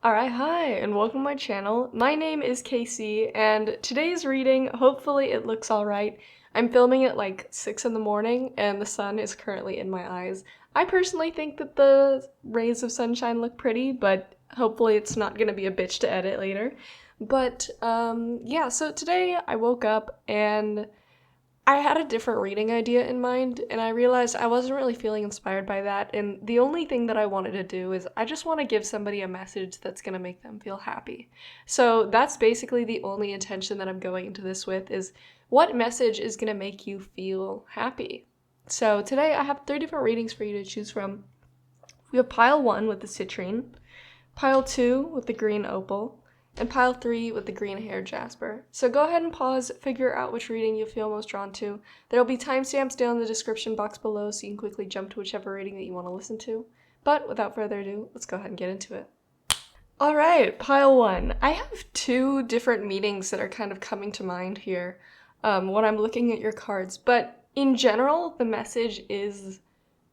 Alright, hi, and welcome to my channel. My name is Casey, and today's reading, hopefully it looks alright. I'm filming at like 6 in the morning, and the sun is currently in my eyes. I personally think that the rays of sunshine look pretty, but hopefully it's not gonna be a bitch to edit later. But, yeah, so today I woke up and I had a different reading idea in mind, and I realized I wasn't really feeling inspired by that, and the only thing that I wanted to do is I just want to give somebody a message that's going to make them feel happy. So that's basically the only intention that I'm going into this with is what message is going to make you feel happy? So today I have 3 different readings for you to choose from. We have pile 1 with the citrine, pile 2 with the green opal, and pile 3 with the green hair jasper. So go ahead and pause, figure out which reading you feel most drawn to. There will be timestamps down in the description box below so you can quickly jump to whichever reading that you want to listen to. But without further ado, let's go ahead and get into it. Alright, pile 1. I have 2 different meanings that are kind of coming to mind here when I'm looking at your cards, but in general, the message is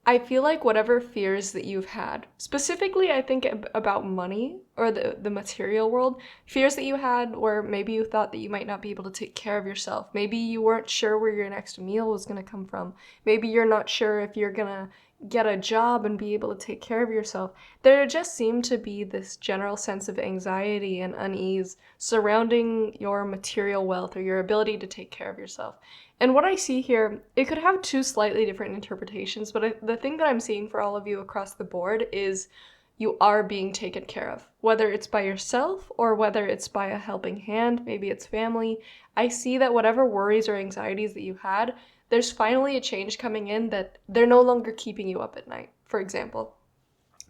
I feel like whatever fears that you've had, specifically I think about money or the material world, fears that you had where maybe you thought that you might not be able to take care of yourself. Maybe you weren't sure where your next meal was going to come from. Maybe you're not sure if you're going to get a job and be able to take care of yourself. There just seemed to be this general sense of anxiety and unease surrounding your material wealth or your ability to take care of yourself. And what I see here, it could have 2 slightly different interpretations, but the thing that I'm seeing for all of you across the board is you are being taken care of. Whether it's by yourself or whether it's by a helping hand, maybe it's family. I see that whatever worries or anxieties that you had, there's finally a change coming in that they're no longer keeping you up at night, for example.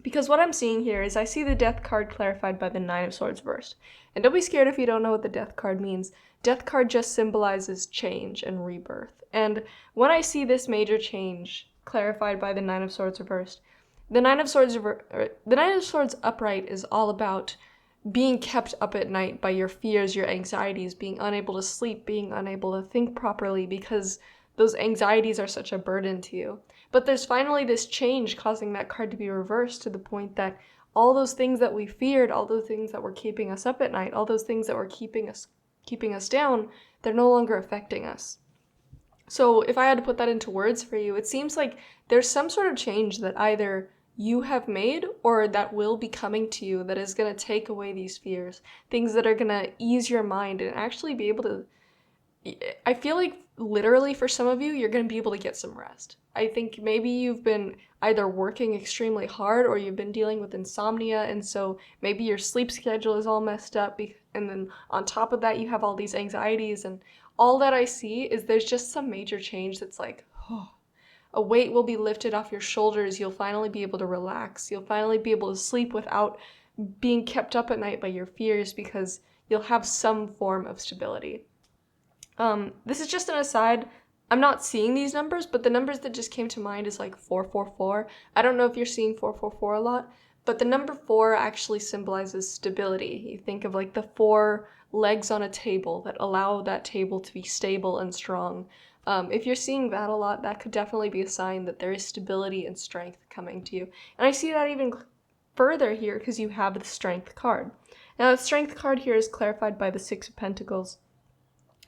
Because what I'm seeing here is I see the Death card clarified by the Nine of Swords reversed. And don't be scared if you don't know what the Death card means. Death card just symbolizes change and rebirth. And when I see this major change clarified by the Nine of Swords reversed, the Nine of Swords upright is all about being kept up at night by your fears, your anxieties, being unable to sleep, being unable to think properly because those anxieties are such a burden to you. But there's finally this change causing that card to be reversed to the point that all those things that we feared, all those things that were keeping us up at night, all those things that were keeping us down, they're no longer affecting us. So if I had to put that into words for you, it seems like there's some sort of change that either you have made or that will be coming to you that is going to take away these fears, things that are going to ease your mind and actually be able to I feel like literally for some of you, you're going to be able to get some rest. I think maybe you've been either working extremely hard or you've been dealing with insomnia, and so maybe your sleep schedule is all messed up, and then on top of that, you have all these anxieties, and all that I see is there's just some major change that's like, oh, a weight will be lifted off your shoulders. You'll finally be able to relax. You'll finally be able to sleep without being kept up at night by your fears because you'll have some form of stability. This is just an aside. I'm not seeing these numbers, but the numbers that just came to mind is like 444. I don't know if you're seeing 444 a lot, but the number 4 actually symbolizes stability. You think of like the 4 legs on a table that allow that table to be stable and strong. If you're seeing that a lot, that could definitely be a sign that there is stability and strength coming to you. And I see that even further here because you have the Strength card. Now, the Strength card here is clarified by the Six of Pentacles.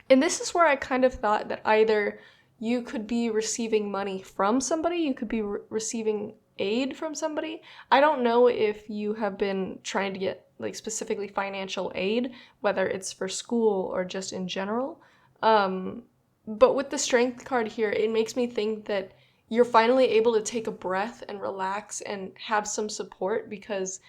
And this is where I kind of thought that either you could be receiving money from somebody, you could be receiving aid from somebody. I don't know if you have been trying to get like specifically financial aid, whether it's for school or just in general. But with the Strength card here, it makes me think that you're finally able to take a breath and relax and have some support because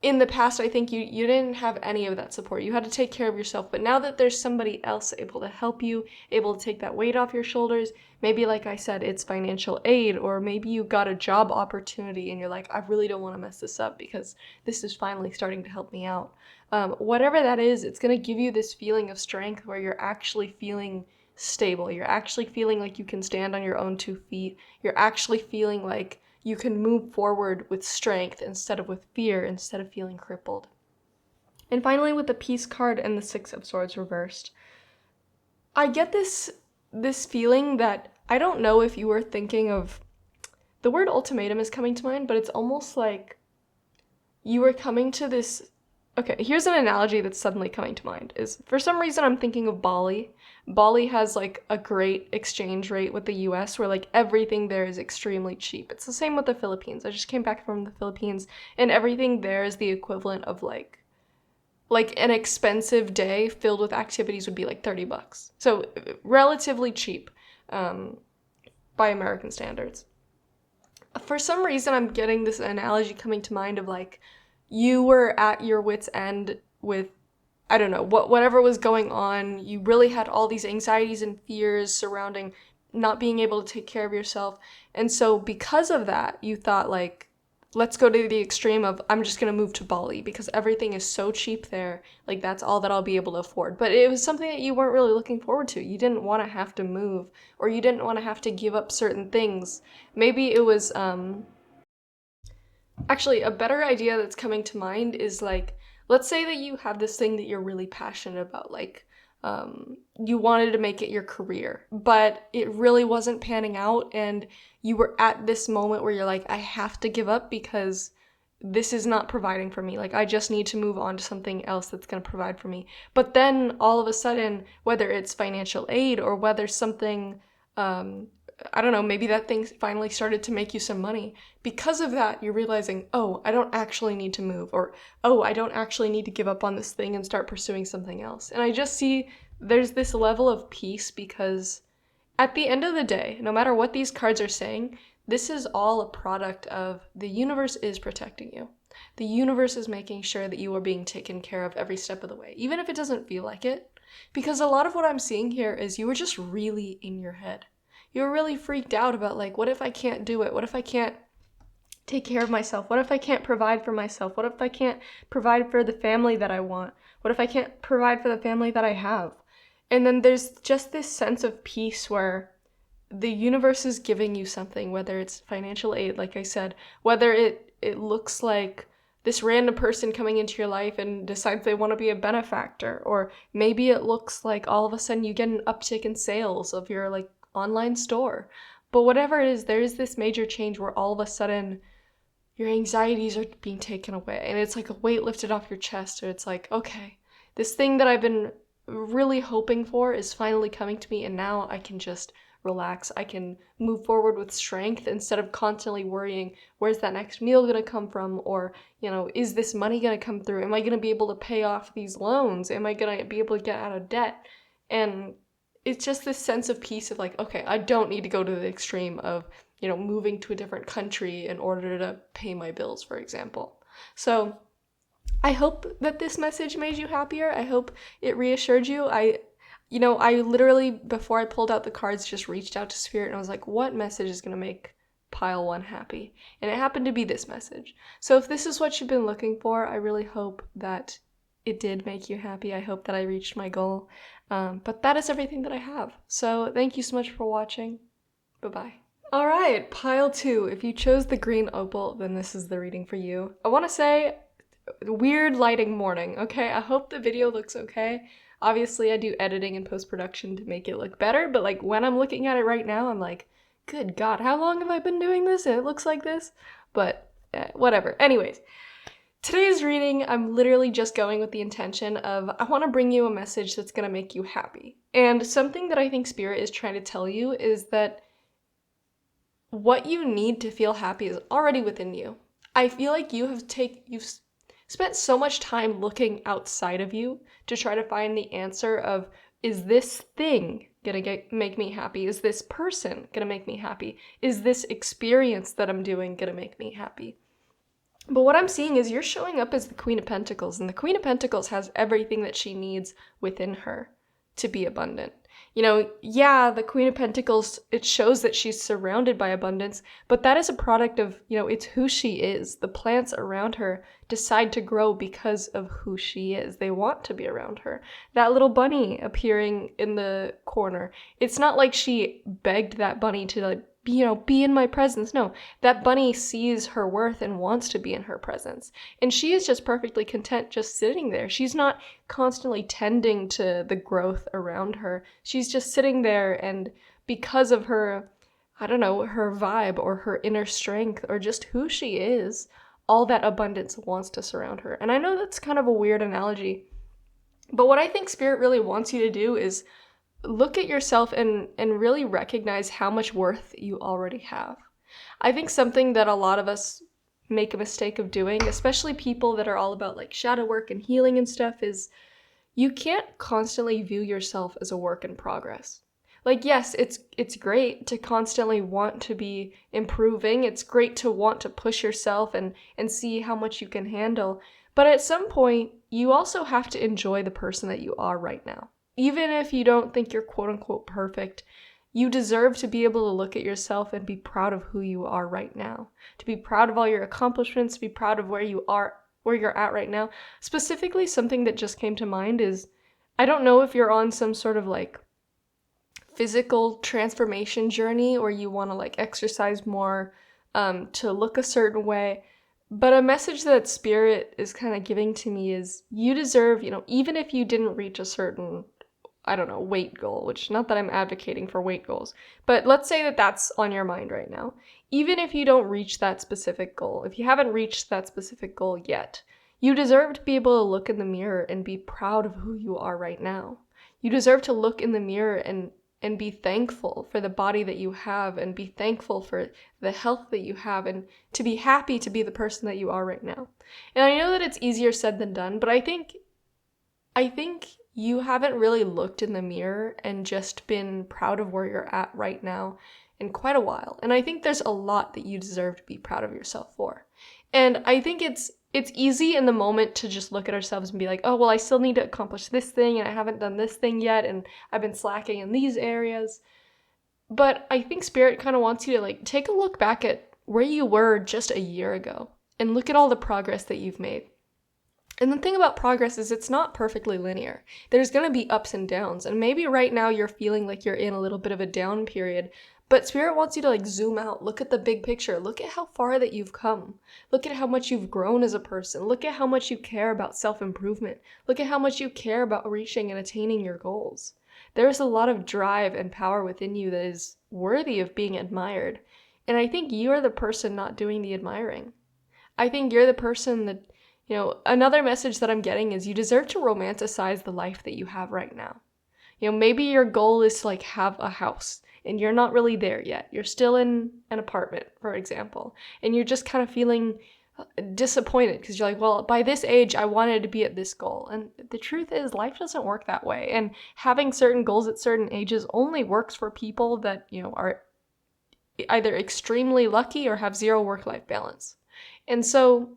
in the past, I think you didn't have any of that support. You had to take care of yourself. But now that there's somebody else able to help you, able to take that weight off your shoulders, maybe like I said, it's financial aid, or maybe you got a job opportunity and you're like, I really don't want to mess this up because this is finally starting to help me out. Whatever that is, it's going to give you this feeling of strength where you're actually feeling stable. You're actually feeling like you can stand on your own 2 feet. You're actually feeling like you can move forward with strength instead of with fear, instead of feeling crippled. And finally, with the Peace card and the Six of Swords reversed, I get this feeling that I don't know if you were thinking of, the word ultimatum is coming to mind, but it's almost like you were coming to this. Okay, here's an analogy that's suddenly coming to mind. Is for some reason I'm thinking of Bali. Bali has like a great exchange rate with the US where like everything there is extremely cheap. It's the same with the Philippines. I just came back from the Philippines and everything there is the equivalent of like an expensive day filled with activities would be like $30. So relatively cheap by American standards. For some reason I'm getting this analogy coming to mind of like you were at your wit's end with, I don't know, whatever was going on. You really had all these anxieties and fears surrounding not being able to take care of yourself. And so because of that, you thought like, let's go to the extreme of I'm just going to move to Bali because everything is so cheap there. Like that's all that I'll be able to afford. But it was something that you weren't really looking forward to. You didn't want to have to move or you didn't want to have to give up certain things. Maybe it was actually a better idea that's coming to mind is like, let's say that you have this thing that you're really passionate about, like you wanted to make it your career, but it really wasn't panning out and you were at this moment where you're like, I have to give up because this is not providing for me. Like, I just need to move on to something else that's going to provide for me. But then all of a sudden, whether it's financial aid or whether something, I don't know, maybe that thing finally started to make you some money. Because of that, you're realizing, oh, I don't actually need to move, or, oh, I don't actually need to give up on this thing and start pursuing something else. And I just see there's this level of peace because at the end of the day, no matter what these cards are saying, this is all a product of the universe is protecting you. The universe is making sure that you are being taken care of every step of the way, even if it doesn't feel like it. Because a lot of what I'm seeing here is you were just really in your head. You were really freaked out about like, what if I can't do it? What if I can't take care of myself? What if I can't provide for myself? What if I can't provide for the family that I want? What if I can't provide for the family that I have? And then there's just this sense of peace where the universe is giving you something, whether it's financial aid, like I said, whether it looks like this random person coming into your life and decides they want to be a benefactor, or maybe it looks like all of a sudden you get an uptick in sales of your like online store. But whatever it is, there is this major change where all of a sudden your anxieties are being taken away and it's like a weight lifted off your chest, or it's like, okay, this thing that I've been really hoping for is finally coming to me and now I can just relax. I can move forward with strength instead of constantly worrying, where's that next meal going to come from? Or, you know, is this money going to come through? Am I going to be able to pay off these loans? Am I going to be able to get out of debt? And it's just this sense of peace of like, okay, I don't need to go to the extreme of, you know, moving to a different country in order to pay my bills, for example. So I hope that this message made you happier. I hope it reassured you. I literally, before I pulled out the cards, just reached out to Spirit and I was like, what message is going to make pile one happy? And it happened to be this message. So if this is what you've been looking for, I really hope that it did make you happy. I hope that I reached my goal. But that is everything that I have. So thank you so much for watching. Bye-bye. All right, pile two. If you chose the green opal, then this is the reading for you. I want to say, weird lighting morning, okay? I hope the video looks okay. Obviously, I do editing and post-production to make it look better, but like when I'm looking at it right now, I'm like, good God, how long have I been doing this? And it looks like this, but whatever. Anyways, today's reading, I'm literally just going with the intention of I want to bring you a message that's going to make you happy. And something that I think Spirit is trying to tell you is that what you need to feel happy is already within you. I feel like you've spent so much time looking outside of you to try to find the answer of, is this thing gonna make me happy? Is this person gonna make me happy? Is this experience that I'm doing gonna make me happy? But what I'm seeing is you're showing up as the Queen of Pentacles, and the Queen of Pentacles has everything that she needs within her to be abundant. You know, yeah, the Queen of Pentacles, it shows that she's surrounded by abundance, but that is a product of, you know, it's who she is. The plants around her decide to grow because of who she is. They want to be around her. That little bunny appearing in the corner, it's not like she begged that bunny to, like, be in my presence. No, that bunny sees her worth and wants to be in her presence. And she is just perfectly content just sitting there. She's not constantly tending to the growth around her. She's just sitting there, and because of her, I don't know, her vibe or her inner strength or just who she is, all that abundance wants to surround her. And I know that's kind of a weird analogy, but what I think Spirit really wants you to do is look at yourself and really recognize how much worth you already have. I think something that a lot of us make a mistake of doing, especially people that are all about like shadow work and healing and stuff, is you can't constantly view yourself as a work in progress. Like, yes, it's great to constantly want to be improving. It's great to want to push yourself and see how much you can handle. But at some point, you also have to enjoy the person that you are right now. Even if you don't think you're quote unquote perfect, you deserve to be able to look at yourself and be proud of who you are right now. To be proud of all your accomplishments, to be proud of where you're at right now. Specifically, something that just came to mind is, I don't know if you're on some sort of like physical transformation journey or you want to like exercise more to look a certain way. But a message that Spirit is kind of giving to me is you deserve, even if you didn't reach a certain, I don't know, weight goal, which not that I'm advocating for weight goals, but let's say that that's on your mind right now. Even if you don't reach that specific goal, if you haven't reached that specific goal yet, you deserve to be able to look in the mirror and be proud of who you are right now. You deserve to look in the mirror and be thankful for the body that you have and be thankful for the health that you have and to be happy to be the person that you are right now. And I know that it's easier said than done, but I think you haven't really looked in the mirror and just been proud of where you're at right now in quite a while. And I think there's a lot that you deserve to be proud of yourself for. And I think it's easy in the moment to just look at ourselves and be like, oh, well, I still need to accomplish this thing and I haven't done this thing yet and I've been slacking in these areas. But I think Spirit kind of wants you to like take a look back at where you were just a year ago and look at all the progress that you've made. And the thing about progress is it's not perfectly linear. There's going to be ups and downs. And maybe right now you're feeling like you're in a little bit of a down period, but Spirit wants you to like zoom out, look at the big picture, look at how far that you've come, look at how much you've grown as a person, look at how much you care about self-improvement, look at how much you care about reaching and attaining your goals. There's a lot of drive and power within you that is worthy of being admired. And I think you are the person not doing the admiring. I think you're the person that, another message that I'm getting is you deserve to romanticize the life that you have right now. Maybe your goal is to like have a house and you're not really there yet. You're still in an apartment, for example, and you're just kind of feeling disappointed because you're like, well, by this age, I wanted to be at this goal. And the truth is life doesn't work that way. And having certain goals at certain ages only works for people that, are either extremely lucky or have zero work-life balance. And so,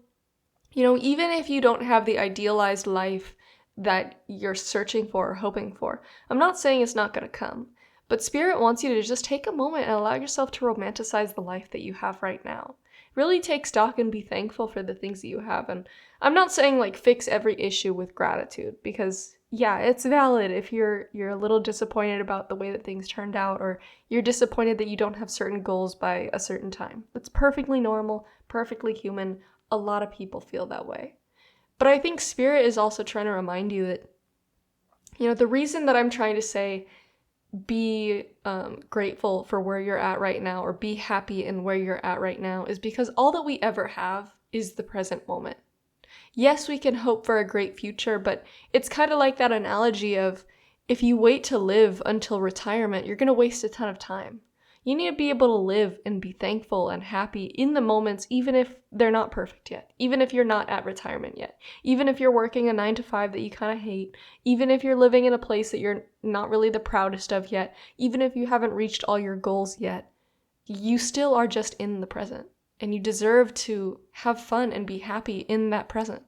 even if you don't have the idealized life that you're searching for or hoping for, I'm not saying it's not going to come, but Spirit wants you to just take a moment and allow yourself to romanticize the life that you have right now. Really take stock and be thankful for the things that you have. And I'm not saying like fix every issue with gratitude because yeah, it's valid if you're a little disappointed about the way that things turned out or you're disappointed that you don't have certain goals by a certain time. It's perfectly normal, perfectly human. A lot of people feel that way. But I think Spirit is also trying to remind you that, the reason that I'm trying to say be grateful for where you're at right now or be happy in where you're at right now is because all that we ever have is the present moment. Yes, we can hope for a great future, but it's kind of like that analogy of if you wait to live until retirement, you're going to waste a ton of time. You need to be able to live and be thankful and happy in the moments, even if they're not perfect yet, even if you're not at retirement yet, even if you're working a 9-to-5 that you kind of hate, even if you're living in a place that you're not really the proudest of yet, even if you haven't reached all your goals yet, you still are just in the present, and you deserve to have fun and be happy in that present.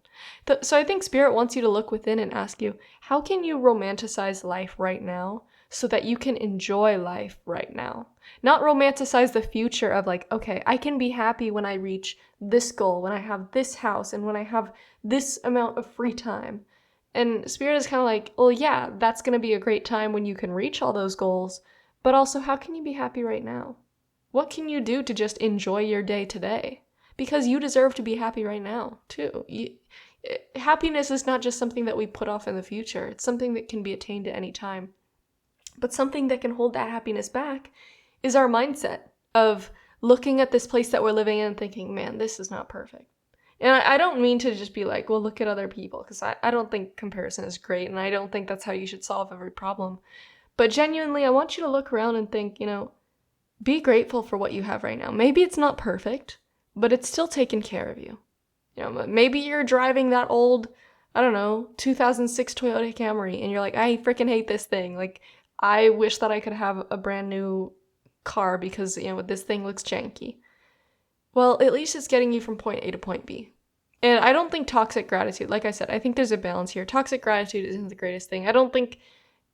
So I think Spirit wants you to look within and ask you, how can you romanticize life right now so that you can enjoy life right now? Not romanticize the future of like, okay, I can be happy when I reach this goal, when I have this house, and when I have this amount of free time. And Spirit is kind of like, well, yeah, that's going to be a great time when you can reach all those goals, but also how can you be happy right now? What can you do to just enjoy your day today? Because you deserve to be happy right now, too. Happiness is not just something that we put off in the future. It's something that can be attained at any time. But something that can hold that happiness back is our mindset of looking at this place that we're living in and thinking, man, this is not perfect. And I don't mean to just be like, well, look at other people, because I don't think comparison is great, and I don't think that's how you should solve every problem. But genuinely, I want you to look around and think, be grateful for what you have right now. Maybe it's not perfect, but it's still taking care of you. Maybe you're driving that old, I don't know, 2006 Toyota Camry, and you're like, I freaking hate this thing. Like, I wish that I could have a brand new car because, this thing looks janky. Well, at least it's getting you from point A to point B. And I don't think toxic gratitude, like I said, I think there's a balance here. Toxic gratitude isn't the greatest thing. I don't think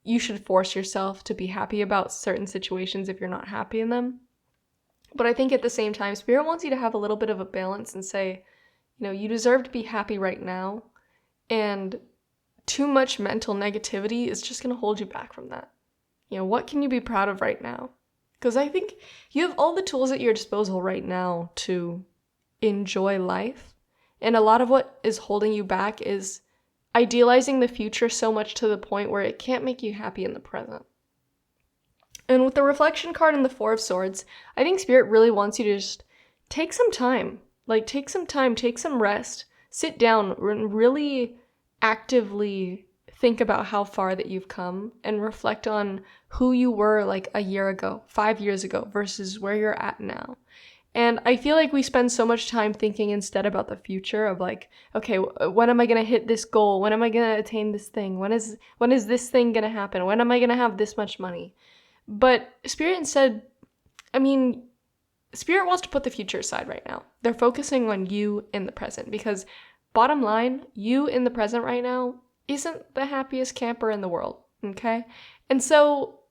you should force yourself to be happy about certain situations if you're not happy in them. But I think at the same time, Spirit wants you to have a little bit of a balance and say, you deserve to be happy right now. And too much mental negativity is just going to hold you back from that. What can you be proud of right now? Because I think you have all the tools at your disposal right now to enjoy life. And a lot of what is holding you back is idealizing the future so much to the point where it can't make you happy in the present. And with the reflection card and the Four of Swords, I think Spirit really wants you to just take some time. Take some rest, sit down, and really actively think about how far that you've come and reflect on who you were like a year ago, 5 years ago, versus where you're at now. And I feel like we spend so much time thinking instead about the future of like, okay, when am I going to hit this goal? When am I going to attain this thing? When is this thing going to happen? When am I going to have this much money? But Spirit instead, Spirit wants to put the future aside right now. They're focusing on you in the present because bottom line, you in the present right now isn't the happiest camper in the world, okay? And so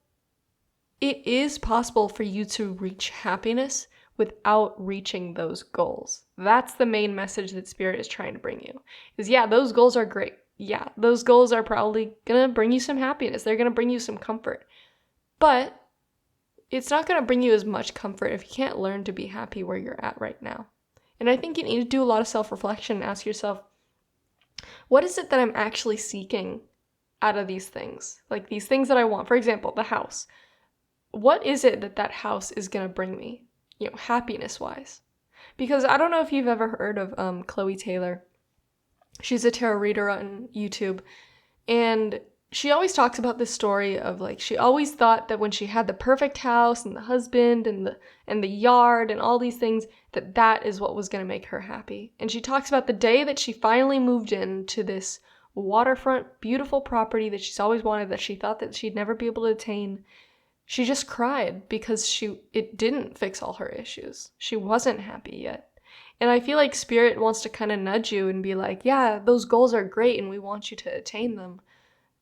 it is possible for you to reach happiness without reaching those goals. That's the main message that Spirit is trying to bring you. Is those goals are great. Yeah, those goals are probably gonna bring you some happiness. They're gonna bring you some comfort. But it's not gonna bring you as much comfort if you can't learn to be happy where you're at right now. And I think you need to do a lot of self-reflection and ask yourself, what is it that I'm actually seeking out of these things? Like these things that I want. For example, the house. What is it that house is going to bring me, happiness-wise? Because I don't know if you've ever heard of Chloe Taylor. She's a tarot reader on YouTube. And she always talks about this story of she always thought that when she had the perfect house and the husband and the yard and all these things, that is what was going to make her happy. And she talks about the day that she finally moved into this waterfront, beautiful property that she's always wanted, that she thought that she'd never be able to attain. She just cried because it didn't fix all her issues. She wasn't happy yet. And I feel like Spirit wants to kind of nudge you and be like, yeah, those goals are great and we want you to attain them.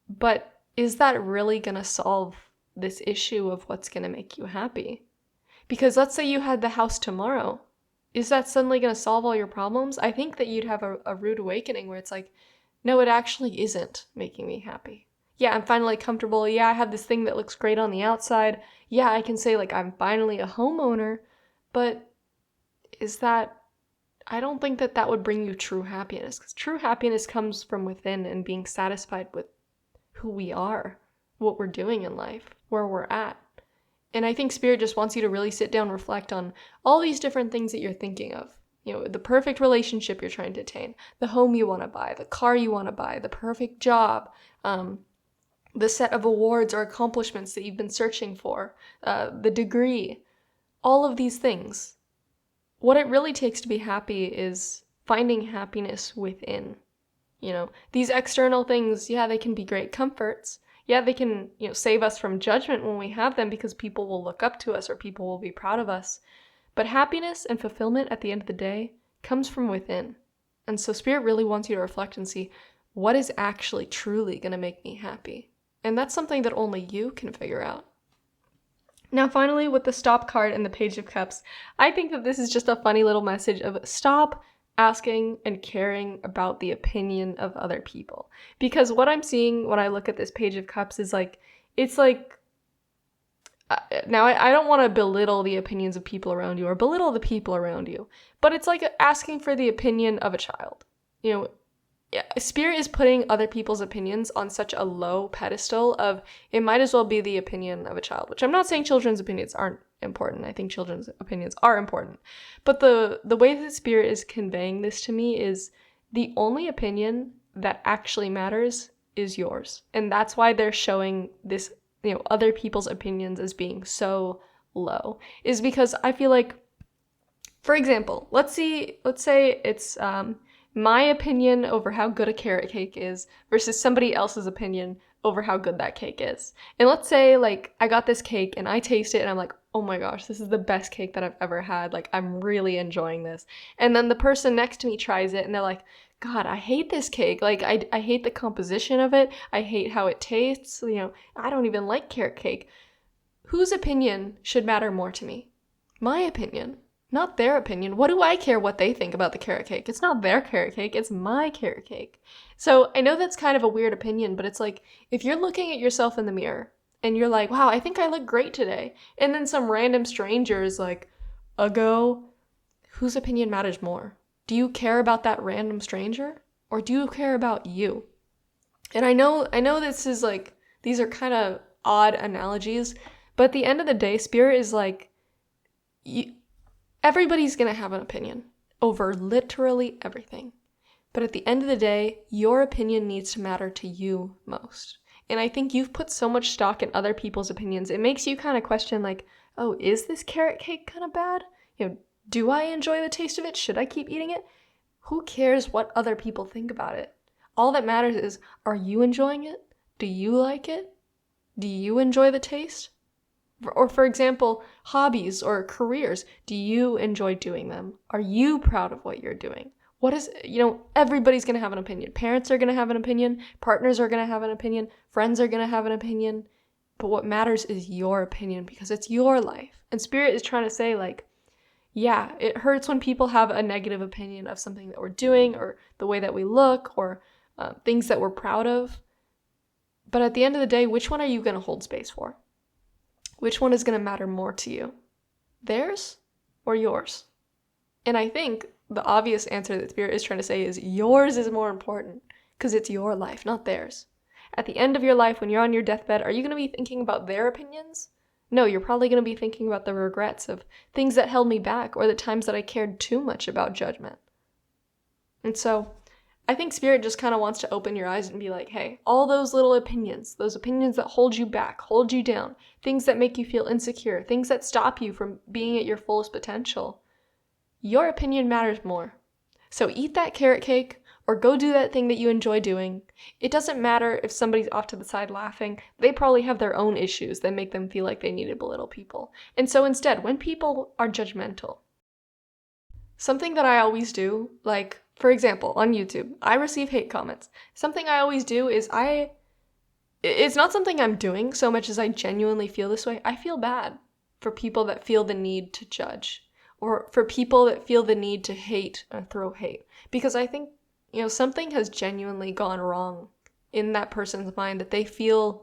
But is that really going to solve this issue of what's going to make you happy? Because let's say you had the house tomorrow. Is that suddenly going to solve all your problems? I think that you'd have a rude awakening where it's like, no, it actually isn't making me happy. Yeah, I'm finally comfortable. Yeah, I have this thing that looks great on the outside. Yeah, I can say I'm finally a homeowner. But I don't think that would bring you true happiness. Because true happiness comes from within and being satisfied with who we are, what we're doing in life, where we're at. And I think Spirit just wants you to really sit down and reflect on all these different things that you're thinking of. The perfect relationship you're trying to attain, the home you want to buy, the car you want to buy, the perfect job, the set of awards or accomplishments that you've been searching for, the degree, all of these things. What it really takes to be happy is finding happiness within. These external things, yeah, they can be great comforts. Yeah, they can, save us from judgment when we have them because people will look up to us or people will be proud of us. But happiness and fulfillment at the end of the day comes from within. And so Spirit really wants you to reflect and see what is actually truly going to make me happy. And that's something that only you can figure out. Now, finally, with the Stop card and the Page of Cups, I think that this is just a funny little message of stop asking and caring about the opinion of other people. Because what I'm seeing when I look at this Page of Cups is now I don't want to belittle the opinions of people around you or belittle the people around you, but it's like asking for the opinion of a child. Spirit is putting other people's opinions on such a low pedestal of it might as well be the opinion of a child, which I'm not saying children's opinions aren't important. I think children's opinions are important. But the way that Spirit is conveying this to me is the only opinion that actually matters is yours. And that's why they're showing this, other people's opinions as being so low, is because I feel like, for example, let's say it's my opinion over how good a carrot cake is versus somebody else's opinion over how good that cake is. And let's say, like, I got this cake and I taste it and I'm like, oh my gosh, this is the best cake that I've ever had. Like, I'm really enjoying this. And then the person next to me tries it and they're like, God, I hate this cake. Like, I hate the composition of it. I hate how it tastes. I don't even like carrot cake. Whose opinion should matter more to me? My opinion, not their opinion. What do I care what they think about the carrot cake? It's not their carrot cake, it's my carrot cake. So I know that's kind of a weird opinion, but it's like, if you're looking at yourself in the mirror and you're like, wow, I think I look great today, and then some random stranger is like, whose opinion matters more? Do you care about that random stranger, or do you care about you? And I know this is like, these are kind of odd analogies, but at the end of the day, Spirit is like, everybody's gonna have an opinion over literally everything. But at the end of the day, your opinion needs to matter to you most. And I think you've put so much stock in other people's opinions, it makes you kind of question, like, oh, is this carrot cake kind of bad? Do I enjoy the taste of it? Should I keep eating it? Who cares what other people think about it? All that matters is, are you enjoying it? Do you like it? Do you enjoy the taste? Or, for example, hobbies or careers. Do you enjoy doing them? Are you proud of what you're doing? Everybody's going to have an opinion. Parents are going to have an opinion. Partners are going to have an opinion. Friends are going to have an opinion. But what matters is your opinion, because it's your life. And Spirit is trying to say, like, yeah, it hurts when people have a negative opinion of something that we're doing or the way that we look or things that we're proud of. But at the end of the day, which one are you going to hold space for? Which one is going to matter more to you? Theirs or yours? And I think the obvious answer that Spirit is trying to say is yours is more important, because it's your life, not theirs. At the end of your life, when you're on your deathbed, are you going to be thinking about their opinions? No, you're probably going to be thinking about the regrets of things that held me back or the times that I cared too much about judgment. And so I think Spirit just kind of wants to open your eyes and be like, hey, all those little opinions, those opinions that hold you back, hold you down, things that make you feel insecure, things that stop you from being at your fullest potential, your opinion matters more. So eat that carrot cake or go do that thing that you enjoy doing. It doesn't matter if somebody's off to the side laughing. They probably have their own issues that make them feel like they need to belittle people. And so instead, when people are judgmental, something that I always do, like, for example, on YouTube, I receive hate comments. Something I always do is it's not something I'm doing so much as I genuinely feel this way. I feel bad for people that feel the need to judge, or for people that feel the need to hate and throw hate. Because I think, something has genuinely gone wrong in that person's mind, that they feel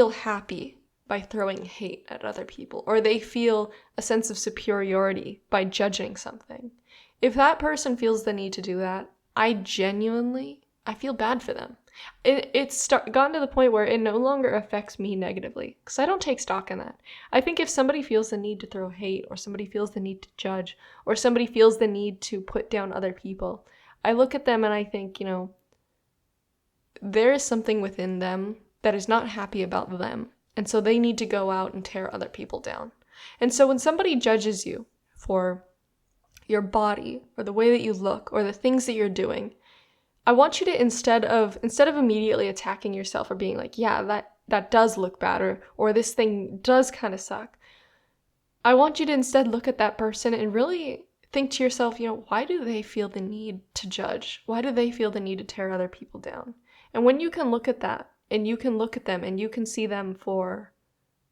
happy by throwing hate at other people, or they feel a sense of superiority by judging something. If that person feels the need to do that, I feel bad for them. It's gotten to the point where it no longer affects me negatively, because I don't take stock in that. I think if somebody feels the need to throw hate, or somebody feels the need to judge, or somebody feels the need to put down other people, I look at them and I think, there is something within them that is not happy about them, and so they need to go out and tear other people down. And so when somebody judges you for your body, or the way that you look, or the things that you're doing, I want you to, instead of immediately attacking yourself or being like, yeah, that does look bad, or this thing does kind of suck, I want you to instead look at that person and really think to yourself, why do they feel the need to judge? Why do they feel the need to tear other people down? And when you can look at that, and you can look at them, and you can see them for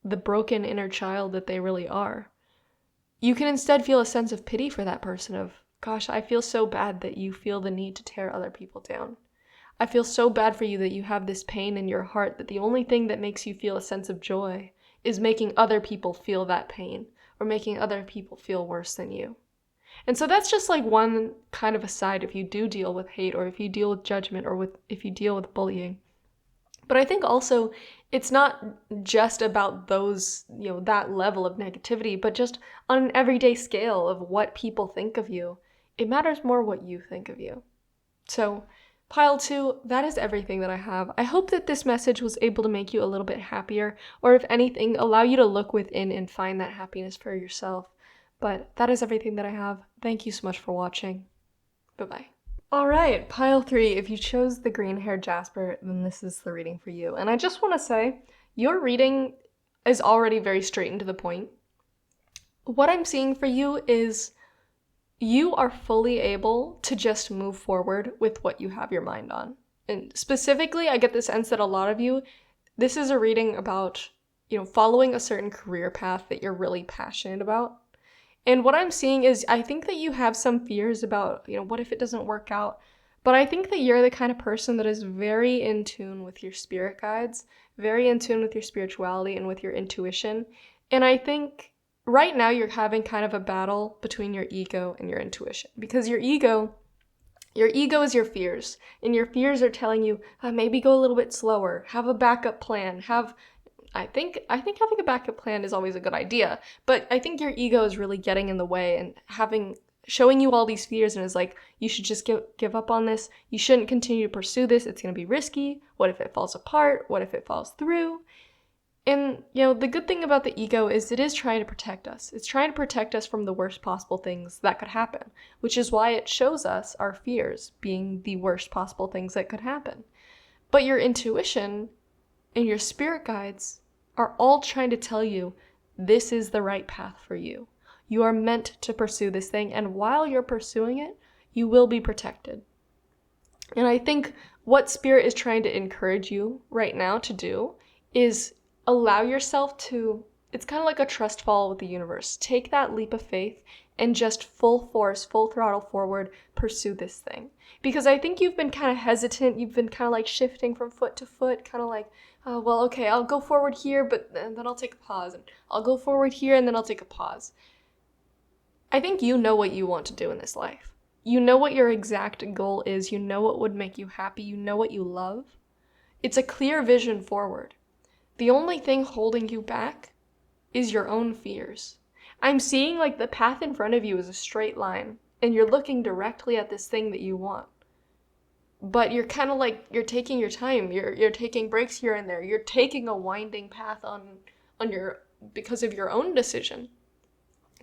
the broken inner child that they really are, you can instead feel a sense of pity for that person of, gosh, I feel so bad that you feel the need to tear other people down. I feel so bad for you that you have this pain in your heart, that the only thing that makes you feel a sense of joy is making other people feel that pain, or making other people feel worse than you. And so that's just like one kind of aside if you do deal with hate, or if you deal with judgment, or if you deal with bullying. But I think also it's not just about those, that level of negativity, but just on an everyday scale of what people think of you. It matters more what you think of you. So, pile 2, that is everything that I have. I hope that this message was able to make you a little bit happier, or if anything, allow you to look within and find that happiness for yourself. But that is everything that I have. Thank you so much for watching. Bye-bye. Alright, pile 3, if you chose the green-haired Jasper, then this is the reading for you. And I just want to say, your reading is already very straight and to the point. What I'm seeing for you is you are fully able to just move forward with what you have your mind on. And specifically, I get the sense that a lot of you, this is a reading about, following a certain career path that you're really passionate about. And what I'm seeing is I think that you have some fears about, what if it doesn't work out? But I think that you're the kind of person that is very in tune with your spirit guides, very in tune with your spirituality and with your intuition. And I think right now you're having kind of a battle between your ego and your intuition, because your ego is your fears, and your fears are telling you, maybe go a little bit slower, have a backup plan, I think having a backup plan is always a good idea, but I think your ego is really getting in the way and showing you all these fears and is like, you should just give up on this, you shouldn't continue to pursue this, it's going to be risky, what if it falls apart, what if it falls through? And, the good thing about the ego is it is trying to protect us. It's trying to protect us from the worst possible things that could happen, which is why it shows us our fears being the worst possible things that could happen. But your intuition and your spirit guides are all trying to tell you this is the right path for you. You are meant to pursue this thing, and while you're pursuing it, you will be protected. And I think what Spirit is trying to encourage you right now to do is allow yourself to, it's kind of like a trust fall with the universe. Take that leap of faith and just full force, full throttle forward, pursue this thing. Because I think you've been kind of hesitant, you've been kind of like shifting from foot to foot, kind of like, well, okay, I'll go forward here, but then I'll take a pause, and I'll go forward here, and then I'll take a pause. I think you know what you want to do in this life. You know what your exact goal is, you know what would make you happy, you know what you love. It's a clear vision forward. The only thing holding you back is your own fears. I'm seeing like the path in front of you is a straight line, and you're looking directly at this thing that you want. But you're kind of like, you're taking your time, you're taking breaks here and there, you're taking a winding path because of your own decision.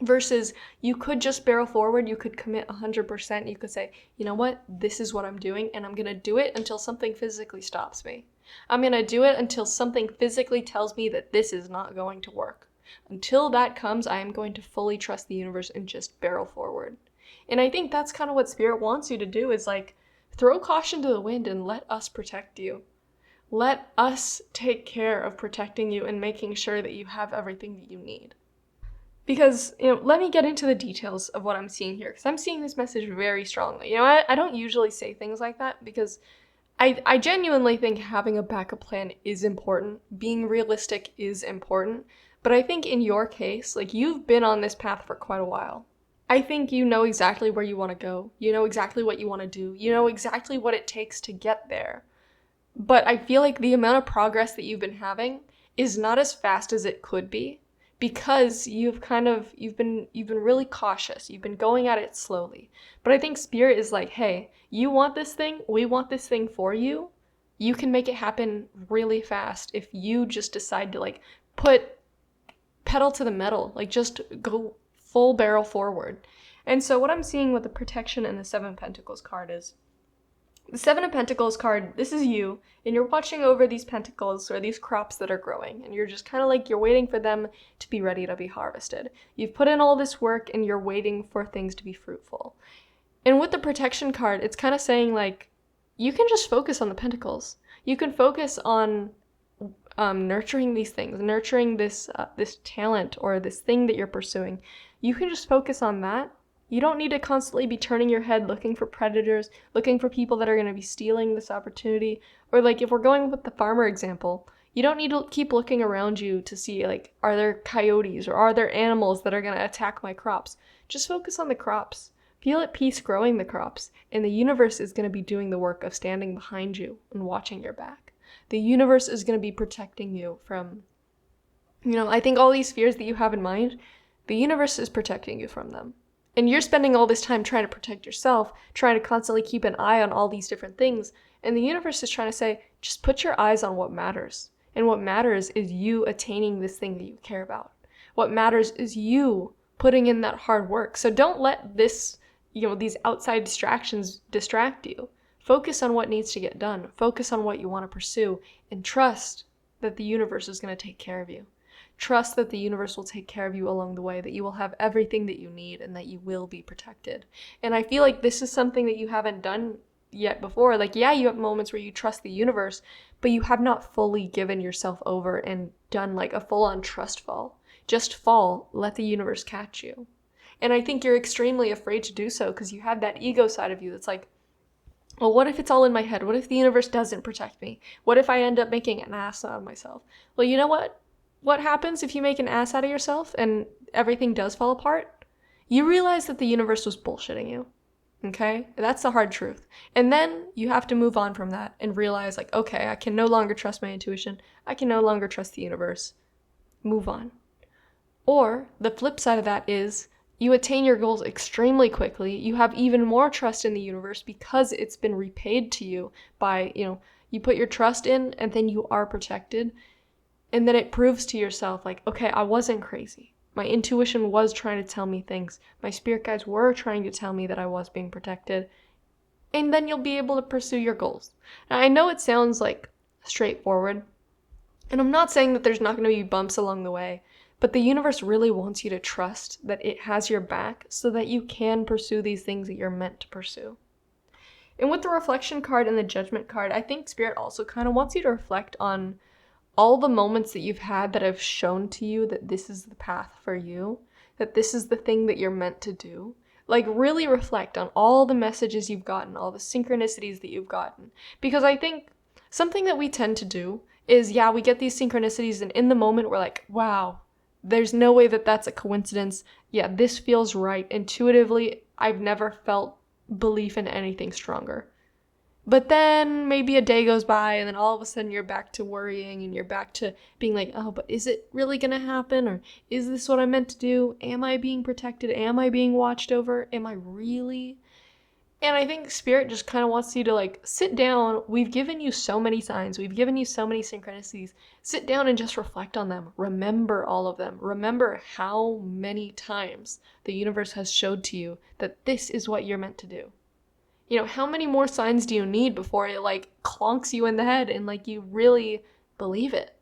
Versus you could just barrel forward, you could commit 100%, you could say, you know what, this is what I'm doing, and I'm gonna do it until something physically stops me. I'm gonna do it until something physically tells me that this is not going to work. Until that comes, I am going to fully trust the universe and just barrel forward. And I think that's kind of what Spirit wants you to do, is like, throw caution to the wind and let us protect you. Let us take care of protecting you and making sure that you have everything that you need. Because, let me get into the details of what I'm seeing here, because I'm seeing this message very strongly. I don't usually say things like that because I genuinely think having a backup plan is important. Being realistic is important. But I think in your case, like, you've been on this path for quite a while. I think you know exactly where you want to go. You know exactly what you want to do. You know exactly what it takes to get there. But I feel like the amount of progress that you've been having is not as fast as it could be, because you've been really cautious. You've been going at it slowly. But I think Spirit is like, hey, you want this thing, we want this thing for you. You can make it happen really fast if you just decide to like put pedal to the metal, like just go full barrel forward. And so what I'm seeing with the protection and the Seven of Pentacles card is, the Seven of Pentacles card, this is you, and you're watching over these pentacles or these crops that are growing, and you're just kind of like, you're waiting for them to be ready to be harvested. You've put in all this work and you're waiting for things to be fruitful. And with the protection card, it's kind of saying like, you can just focus on the pentacles. You can focus on nurturing these things, nurturing this talent or this thing that you're pursuing. You can just focus on that. You don't need to constantly be turning your head looking for predators, looking for people that are going to be stealing this opportunity. Or like, if we're going with the farmer example, you don't need to keep looking around you to see like, are there coyotes or are there animals that are going to attack my crops? Just focus on the crops. Feel at peace growing the crops, and the universe is going to be doing the work of standing behind you and watching your back. The universe is going to be protecting you from, I think all these fears that you have in mind, the universe is protecting you from them. And you're spending all this time trying to protect yourself, trying to constantly keep an eye on all these different things. And the universe is trying to say, just put your eyes on what matters. And what matters is you attaining this thing that you care about. What matters is you putting in that hard work. So don't let this, these outside distractions distract you. Focus on what needs to get done. Focus on what you want to pursue. And trust that the universe is going to take care of you. Trust that the universe will take care of you along the way, that you will have everything that you need and that you will be protected. And I feel like this is something that you haven't done yet before. Like, yeah, you have moments where you trust the universe, but you have not fully given yourself over and done like a full-on trust fall. Just fall, let the universe catch you. And I think you're extremely afraid to do so because you have that ego side of you that's like, well, what if it's all in my head? What if the universe doesn't protect me? What if I end up making an ass out of myself? Well, you know what? What happens if you make an ass out of yourself and everything does fall apart? You realize that the universe was bullshitting you. Okay? That's the hard truth. And then you have to move on from that and realize, like, okay, I can no longer trust my intuition. I can no longer trust the universe. Move on. Or the flip side of that is you attain your goals extremely quickly. You have even more trust in the universe because it's been repaid to you by, you put your trust in and then you are protected. And then it proves to yourself, like, okay, I wasn't crazy. My intuition was trying to tell me things. My spirit guides were trying to tell me that I was being protected. And then you'll be able to pursue your goals. Now, I know it sounds like straightforward. And I'm not saying that there's not going to be bumps along the way. But the universe really wants you to trust that it has your back so that you can pursue these things that you're meant to pursue. And with the reflection card and the judgment card, I think Spirit also kind of wants you to reflect on all the moments that you've had that have shown to you that this is the path for you, that this is the thing that you're meant to do. Like, really reflect on all the messages you've gotten, all the synchronicities that you've gotten. Because I think something that we tend to do is, we get these synchronicities and in the moment we're like, wow, there's no way that that's a coincidence. Yeah, this feels right. Intuitively, I've never felt belief in anything stronger. But then maybe a day goes by and then all of a sudden you're back to worrying and you're back to being like, oh, but is it really going to happen? Or is this what I'm meant to do? Am I being protected? Am I being watched over? Am I really? And I think Spirit just kind of wants you to like sit down. We've given you so many signs. We've given you so many synchronicities. Sit down and just reflect on them. Remember all of them. Remember how many times the universe has showed to you that this is what you're meant to do. How many more signs do you need before it like clonks you in the head and like you really believe it?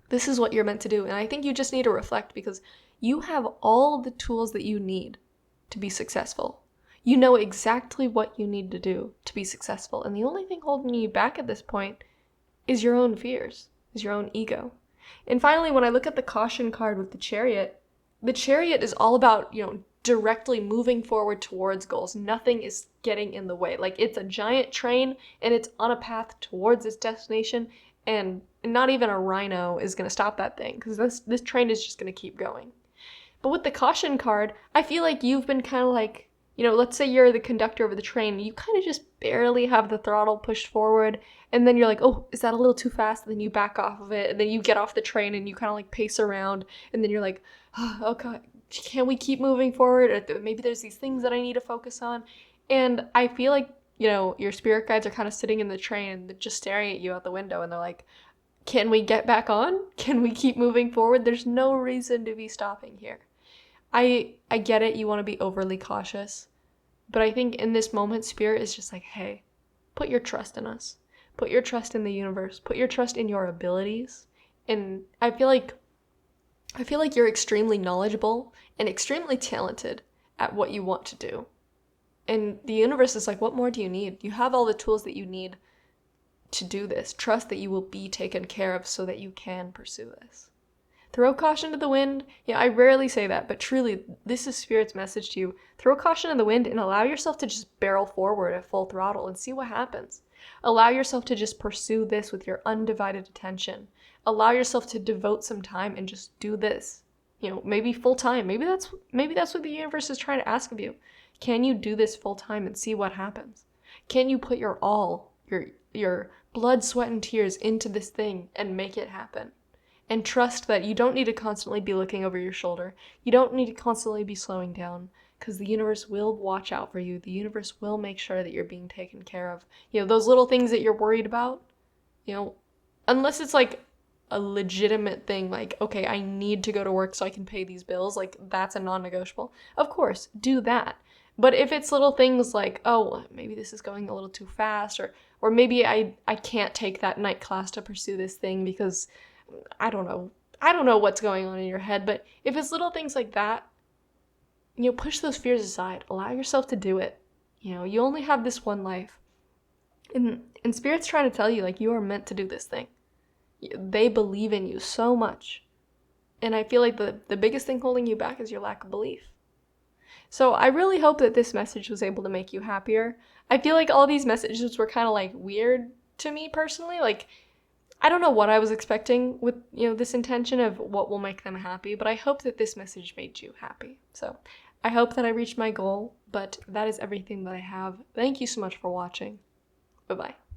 This is what you're meant to do. And I think you just need to reflect because you have all the tools that you need to be successful. You know exactly what you need to do to be successful. And the only thing holding you back at this point is your own fears, is your own ego. And finally, when I look at the caution card with the chariot is all about, directly moving forward towards goals. Nothing is getting in the way. Like, it's a giant train and it's on a path towards its destination, and not even a rhino is going to stop that thing because this train is just going to keep going. But with the caution card, I feel like you've been kind of like, let's say you're the conductor of the train, you kind of just barely have the throttle pushed forward, and then you're like, oh, is that a little too fast? And then you back off of it, and then you get off the train and you kind of like pace around, and then you're like, oh, okay, can we keep moving forward? Or maybe there's these things that I need to focus on. And I feel like, your spirit guides are kind of sitting in the train and just staring at you out the window, and they're like, can we get back on? Can we keep moving forward? There's no reason to be stopping here. I get it, you want to be overly cautious, but I think in this moment, Spirit is just like, hey, put your trust in us. Put your trust in the universe. Put your trust in your abilities. And I feel like you're extremely knowledgeable and extremely talented at what you want to do. And the universe is like, what more do you need? You have all the tools that you need to do this. Trust that you will be taken care of so that you can pursue this. Throw caution to the wind. Yeah, I rarely say that, but truly, this is Spirit's message to you. Throw caution in the wind and allow yourself to just barrel forward at full throttle and see what happens. Allow yourself to just pursue this with your undivided attention. Allow yourself to devote some time and just do this. Maybe full time. Maybe that's what the universe is trying to ask of you. Can you do this full time and see what happens? Can you put your all your blood, sweat, and tears into this thing and make it happen. And trust that you don't need to constantly be looking over your shoulder. You don't need to constantly be slowing down, because the universe will watch out for you. The universe will make sure that you're being taken care of. Those little things that you're worried about, unless it's like a legitimate thing, like, okay, I need to go to work so I can pay these bills, like, that's a non-negotiable. Of course, do that. But if it's little things like, oh, maybe this is going a little too fast, or maybe I can't take that night class to pursue this thing because I don't know what's going on in your head, but if it's little things like that, push those fears aside. Allow yourself to do it. You only have this one life. And Spirit's trying to tell you, like, you are meant to do this thing. They believe in you so much. And I feel like the biggest thing holding you back is your lack of belief. So I really hope that this message was able to make you happier. I feel like all these messages were kind of like weird to me personally. Like, I don't know what I was expecting with, this intention of what will make them happy, but I hope that this message made you happy. So I hope that I reached my goal, but that is everything that I have. Thank you so much for watching. Bye-bye.